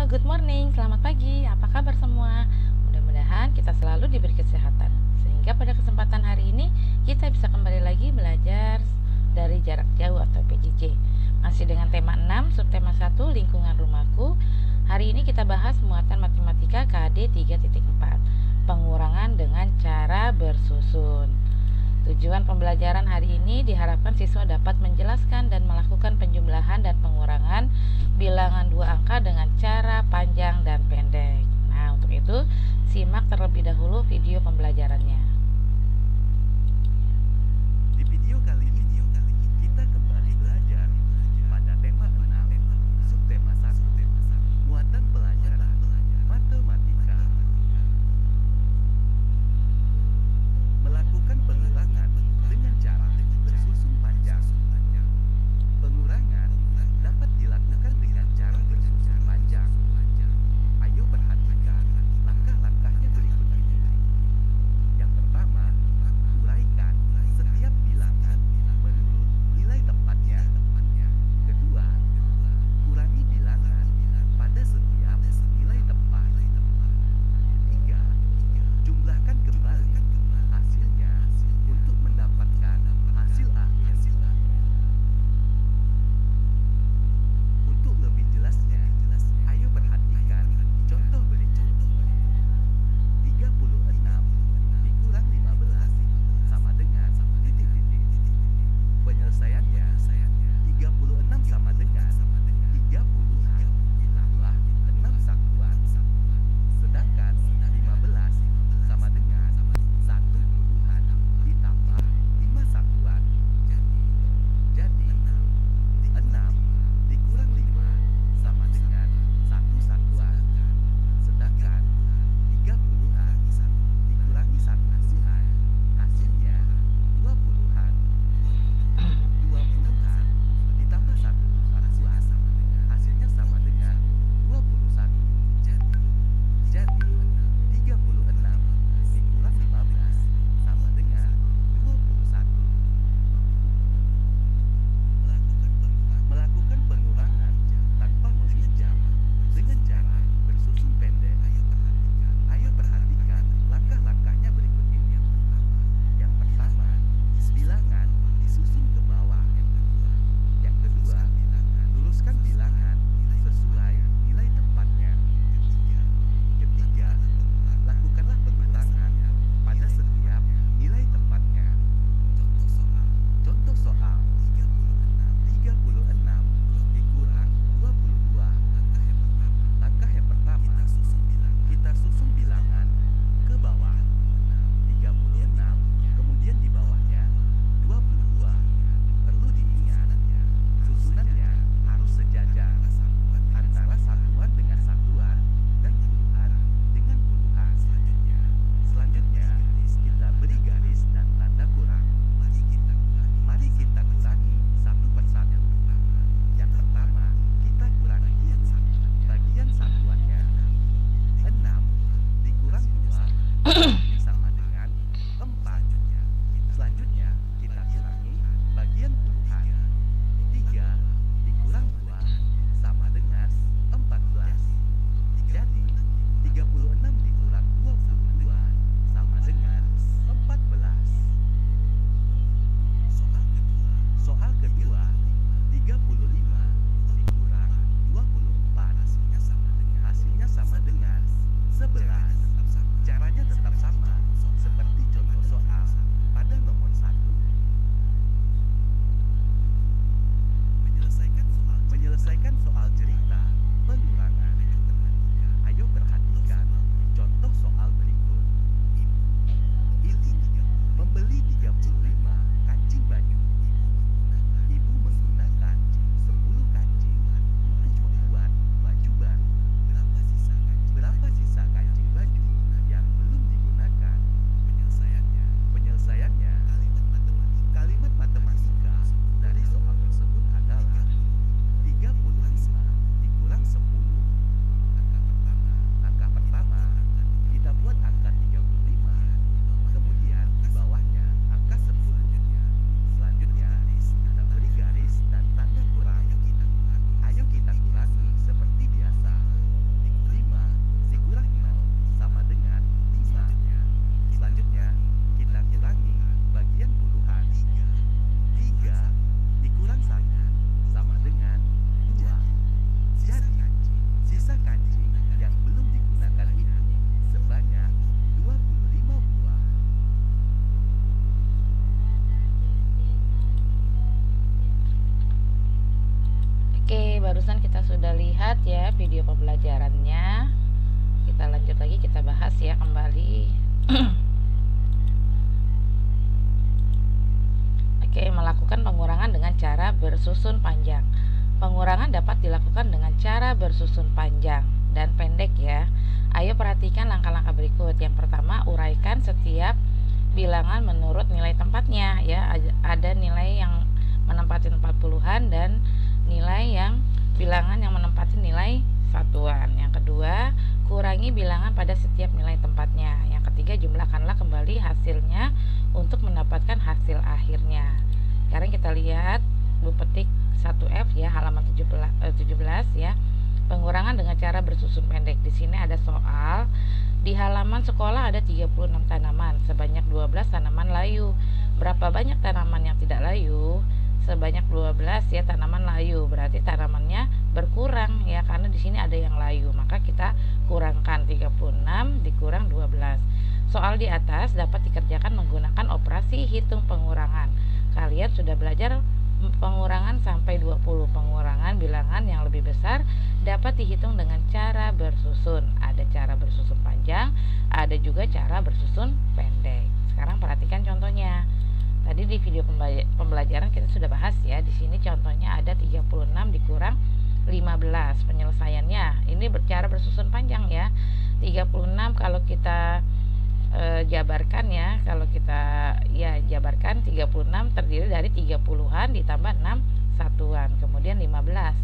Good morning, selamat pagi. Apa kabar semua? Mudah-mudahan kita selalu diberi kesehatan. Sehingga pada kesempatan hari ini kita bisa kembali lagi belajar dari jarak jauh atau PJJ. Masih dengan tema 6, subtema 1, lingkungan rumahku. Hari ini kita bahas muatan matematika KD 3.4, pengurangan dengan cara bersusun. Tujuan pembelajaran hari ini diharapkan siswa dapat menjelaskan dan melakukan penjumlahan dan pengurangan bilangan dua angka dengan cara panjang dan pendek. Nah, untuk itu simak terlebih dahulu video pembelajarannya. Di video kali ini, kita kembali belajar pada tema 6, subtema 1, muatan pelajaran matematika. Melakukan pengurangan dengan cara bersusun panjang. Pengurangan dapat dilakukan dengan cara bersusun panjang. Ayo perhatikan langkah-langkahnya berikut ini. Yang Oke, melakukan pengurangan dengan cara bersusun panjang. Pengurangan dapat dilakukan dengan cara bersusun panjang dan pendek ya. Ayo perhatikan langkah-langkah berikut. Yang pertama, uraikan setiap bilangan menurut nilai tempatnya ya. Ada nilai yang menempati 40-an dan nilai yang bilangan yang menempati nilai satuan. Yang kedua, kurangi bilangan pada setiap nilai tempatnya. Yang ketiga, jumlahkanlah kembali hasilnya untuk mendapatkan hasil akhirnya. Sekarang kita lihat Bu petik 1F ya, halaman 17 ya. Pengurangan dengan cara bersusun pendek. Di sini ada soal. Di halaman sekolah ada 36 tanaman, sebanyak 12 tanaman layu. Berapa banyak tanaman yang tidak layu? Sebanyak 12 ya tanaman layu. Berarti tanamannya berkurang ya, karena di sini ada yang layu. Maka kita kurangkan 36 dikurang 12. Soal di atas dapat dikerjakan menggunakan operasi hitung pengurangan. Kalian sudah belajar pengurangan sampai 20. Pengurangan bilangan yang lebih besar dapat dihitung dengan cara bersusun. Ada cara bersusun panjang, ada juga cara bersusun pendek. Sekarang perhatikan contohnya. Tadi di video pembelajaran kita sudah bahas ya. Di sini contohnya ada 36 dikurang 15. Penyelesaiannya ini cara bersusun panjang ya. 36 kalau kita jabarkan ya, kalau kita jabarkan 36 terdiri dari 30-an ditambah 6 satuan, kemudian 15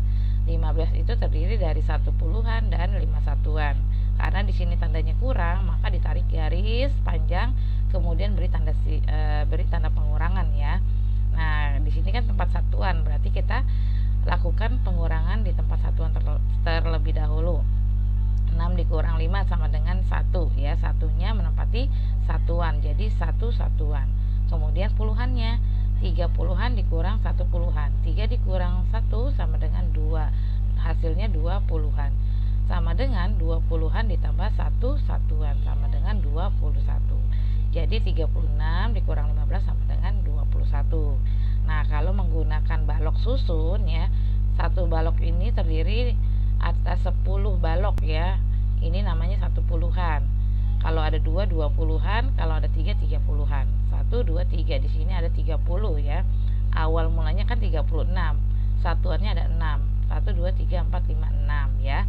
itu terdiri dari 10-an dan 5 satuan. Karena di sini tandanya kurang, maka ditarik garis panjang, kemudian beri tanda pengurangan ya. Nah, di sini kan tempat satuan, berarti kita lakukan pengurangan di tempat satuan terlebih dahulu. 6 dikurang 5 sama dengan 1 ya, satunya menempati satuan, jadi 1 satuan. Kemudian puluhannya, 30-an dikurang 1 puluhan, 3 dikurang 1 sama dengan 2, hasilnya 20-an, sama dengan 20-an ditambah 1 satuan sama dengan 21. Jadi 36 dikurang 15 sama dengan 21. Nah, kalau menggunakan balok susun ya, satu balok ini terdiri atas 10 balok ya. Ini namanya 1 puluhan. Kalau ada 2 20-an, kalau ada 3 30-an. 1 2 3, di sini ada 30 ya. Awal mulanya kan 36. Satuannya ada 6. 1 2 3 4 5 6 ya.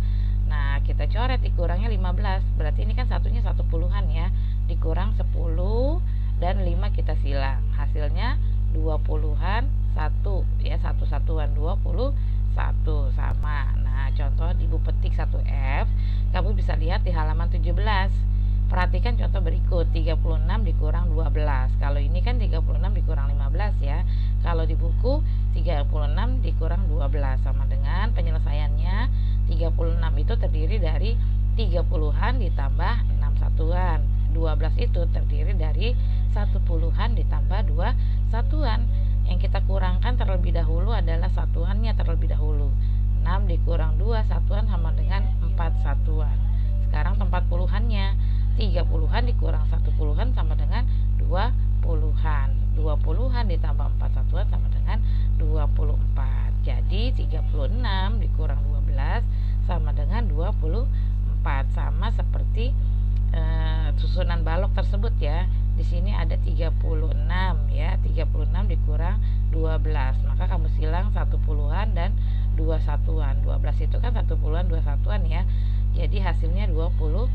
Nah, kita coret dikurangnya 15. Berarti ini kan satunya 1 puluhan ya. Dikurang 10 dan 5 kita silang. Hasilnya 20-an 1 ya, 1 satuan 21 sama. Nah, contoh di buku petik 1F, kamu bisa lihat di halaman 17. Perhatikan contoh berikut, 36 dikurang 12. Kalau ini kan 36 dikurang 15 ya. Kalau di buku 36 dikurang 12 sama dengan penyelesaiannya 36 itu terdiri dari 30-an ditambah 6 satuan. 12 itu terdiri dari 1 puluhan ditambah 2 satuan. Yang kita kurangkan terlebih dahulu adalah satuannya terlebih dahulu. 6 dikurang 2 satuan sama dengan 4 satuan. Sekarang tempat puluhannya, 30-an dikurang 1 puluhan sama dengan 2 puluhan. 2 puluhan ditambah 4 satuan sama dengan 24. Jadi 36 dikurang 12 sama dengan 24. Sama seperti susunan balok tersebut ya. Di sini ada 36 ya, 36 dikurang 12. Maka kamu silang 1 puluhan dan 2 satuan. 12 itu kan 1 puluhan 2 satuan ya. Jadi hasilnya 24.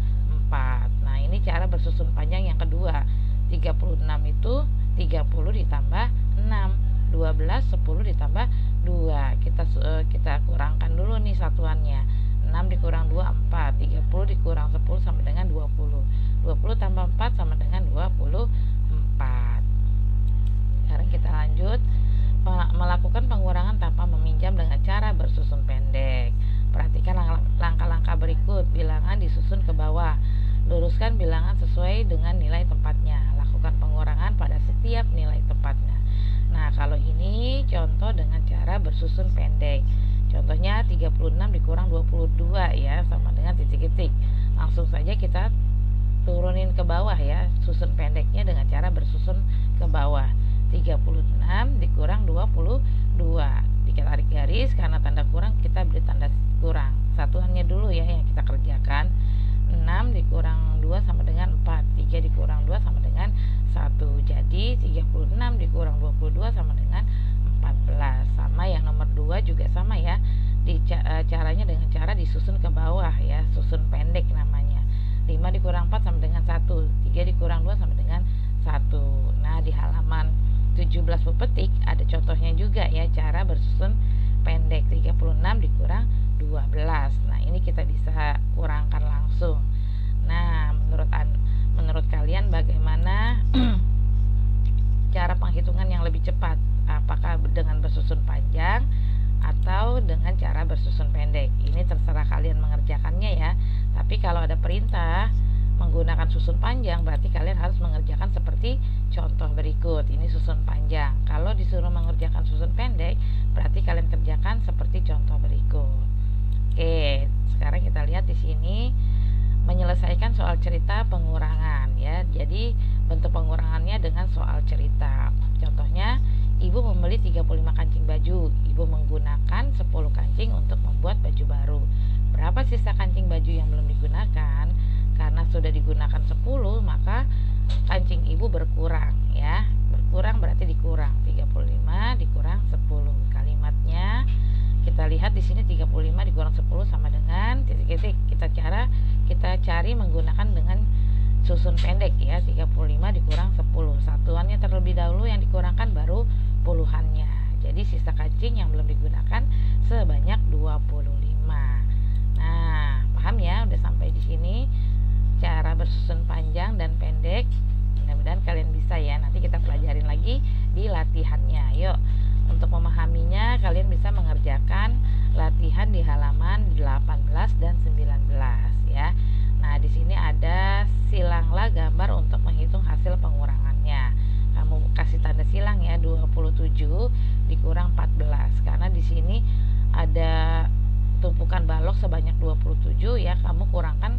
Nah, ini cara bersusun panjang yang kedua. 36 itu 30 ditambah 6. 12 10 ditambah 2. Kita kurangkan dulu nih satuannya. 6 dikurang 2 4, 30 dikurang 10 sama dengan 20. 20 tambah 4 sama dengan 24. Sekarang kita lanjut melakukan pengurangan tanpa meminjam dengan cara bersusun pendek. Perhatikan langkah-langkah berikut. Bilangan disusun ke bawah. Luruskan bilangan sesuai dengan nilai tempatnya. Lakukan pengurangan pada setiap nilai tempatnya. Nah, kalau ini contoh dengan cara bersusun pendek. Contohnya 36 dikurang 22 ya, sama dengan titik-titik. Langsung saja kita turunin ke bawah ya, susun pendeknya dengan cara bersusun ke bawah. 36 dikurang 22. Kita tarik garis, karena tanda kurang kita beri tanda kurang. Satuannya dulu ya yang kita kerjakan. 6 dikurang 2 sama dengan 4. 3 dikurang perintah menggunakan susun panjang, berarti kalian harus mengerjakan seperti contoh berikut. Ini susun panjang. Kalau disuruh mengerjakan susun pendek, berarti kalian kerjakan seperti contoh berikut. Oke, sekarang kita lihat di sini menyelesaikan soal cerita pengurangan ya. Jadi bentuk pengurangannya dengan soal cerita. Contohnya, ibu membeli 35 kancing baju. Ibu menggunakan 10 kancing untuk membuat baju baru. Berapa sisa kancing baju yang belum digunakan? Karena sudah digunakan 10, maka kancing ibu berkurang ya. Berkurang berarti dikurang. 35 dikurang 10. Kalimatnya kita lihat di sini 35 dikurang 10 sama dengan titik-titik. Kita cari menggunakan dengan susun pendek ya. 35 dikurang 10. Satuannya terlebih dahulu yang dikurangkan baru puluhannya. Jadi sisa kancing yang belum digunakan sebanyak 25. Nah, paham ya? Udah sampai di sini cara bersusun panjang dan pendek. Mudah-mudahan kalian bisa ya. Nanti kita pelajarin lagi di latihannya. Yuk, untuk memahaminya kalian bisa mengerjakan latihan di halaman 18 dan 19 ya. Nah, di sini ada silanglah gambar untuk menghitung hasil pengurangannya. Kamu kasih tanda silang ya, 27 dikurang 14. Karena di sini ada tumpukan balok sebanyak 27 ya, kamu kurangkan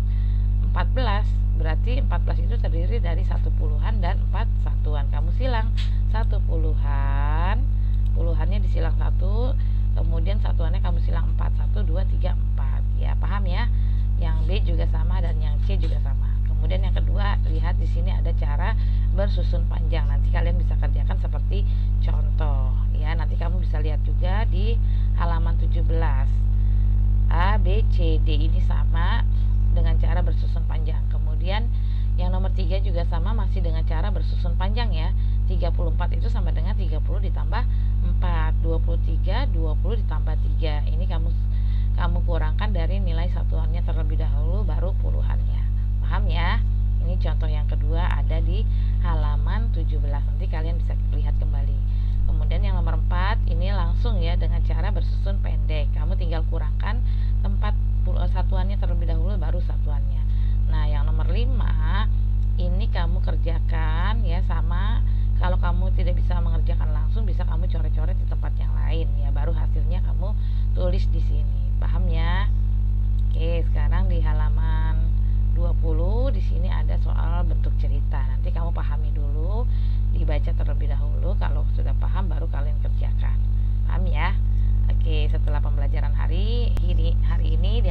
14, berarti 14 itu terdiri dari 1 puluhan dan 4 satuan. Kamu silang 1 puluhan, puluhannya disilang 1, kemudian satuannya kamu silang 4, 1, 2, 3, 4 ya, paham ya? Yang B juga sama dan yang C juga sama. Kemudian yang kedua, lihat di sini ada cara bersusun panjang. Nanti kalian bisa kerjakan seperti contoh ya. Nanti kamu bisa lihat juga di halaman 17. A, B, C, D ini sama dengan cara bersusun panjang. Kemudian yang nomor 3 juga sama, masih dengan cara bersusun panjang ya. 34 itu sama dengan 30 ditambah 4. 23, 20 ditambah 3. Ini kamu kurangkan dari nilai satuannya terlebih dahulu baru puluhannya. Paham ya? Ini contoh yang kedua ada di halaman 17. Nanti kalian bisa lihat kembali. Kemudian yang nomor 4 ini langsung ya dengan cara bersusun pendek. Kamu tinggal kurangkan tempat satuannya terlebih dahulu baru satuannya. Nah, yang nomor 5 ini kamu kerjakan ya sama. Kalau kamu tidak bisa mengerjakan langsung, bisa kamu coret-coret di tempat yang lain ya, baru hasilnya kamu tulis di sini. Paham ya? Oke, sekarang di halaman 20 di sini ada soal bentuk cerita. Nanti kamu pahami dulu, dibaca terlebih dahulu. Kalau sudah paham baru kalian kerjakan. Paham ya? Oke, setelah pembelajaran hari ini di